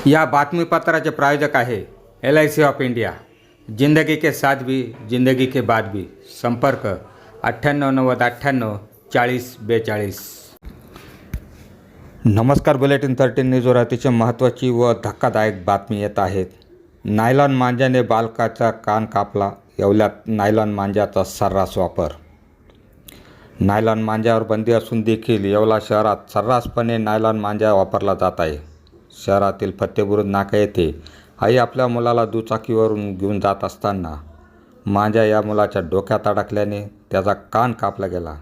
या बातमीपत्राचे प्रायोजक आहे LIC ऑफ इंडिया। जिंदगी के साथ भी जिंदगी के बाद भी। संपर्क 9890984042। नमस्कार, बुलेटिन 13 न्यूजवर अतिशय महत्त्वाची व धक्कादायक बातमी येत आहेत। नायलॉन मांजाने बालकाचा कान कापला, येवल्यात नायलॉन मांजाचा सर्रास वापर। नायलॉन मांजावर बंदी असून देखील येवला शहरात सर्रासपणे नायलॉन मांजा वापरला जात आहे। शहरातील फत्तेबुरुज नाका येथे आई आपल्या मुलाला दुचाकीवरून घेऊन जात असताना मांजा या मुलाच्या डोक्यात अडकल्याने त्याचा कान कापला गेला।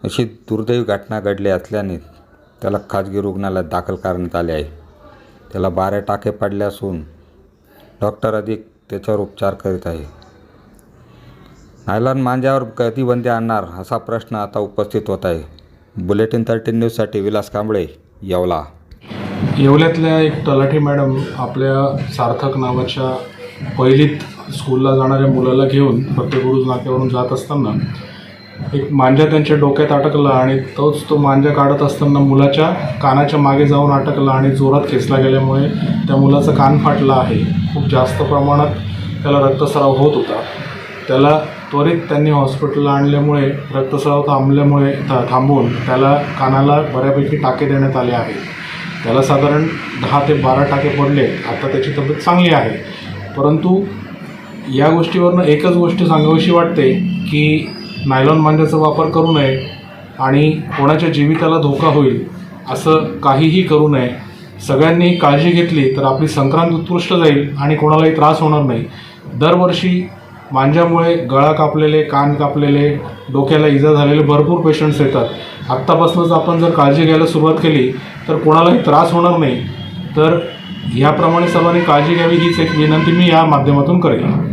अशी दुर्दैवी घटना घडली असल्याने त्याला खाजगी रुग्णालयात दाखल करण्यात आले आहे। त्याला 12 टाके पडले असून डॉक्टर अधिक त्याच्यावर उपचार करीत आहे। नायलॉन मांजावर कधी बंदी आणणार असा प्रश्न आता उपस्थित होत आहे। बुलेटिन 13 न्यूजसाठी विलास कांबळे, येवला। येवल्यातल्या एक तलाठी मॅडम आपल्या सार्थक नावाच्या पहिलीत स्कूलला जाणाऱ्या मुलाला घेऊन फत्तेबुरुज नाक्यावरून जात असताना एक मांजा त्यांच्या डोक्यात अटकला आणि तो मांजा काढत असताना मुलाच्या कानाच्या मागे जाऊन अटकला आणि जोरात खेचला गेल्यामुळे त्या मुलाचा कान फाटला आहे। खूप जास्त प्रमाणात त्याला रक्तस्राव होत होता। त्याला त्वरित त्यांनी हॉस्पिटलला आणल्यामुळे रक्तस्राव थांबवून त्याला कानाला बऱ्यापैकी टाके देण्यात आले आहेत। त्याला साधारण 10 ते 12 टाके पडले। आता त्याची तब्येत चांगली आहे, परंतु या गोष्टीवरनं एकच गोष्ट सांगावीशी वाटते की नायलॉन मांजाचा वापर करू नये आणि कोणाच्या जीविताला धोका होईल असं काहीही करू नये। सगळ्यांनी काळजी घेतली तर आपली संक्रांत उत्कृष्ट जाईल आणि कोणालाही त्रास होणार नाही। दरवर्षी मांजामुळे गळा कापलेले, कान कापलेले, डोक्याला इजा झालेले भरपूर पेशंट्स येतात। आत्तापासूनच आपण जर काळजी घ्यायला सुरुवात केली तर कोणालाही त्रास होणार नाही। तर याप्रमाणे सर्वांनी काळजी घ्यावी हीच एक विनंती मी या माध्यमातून करेन।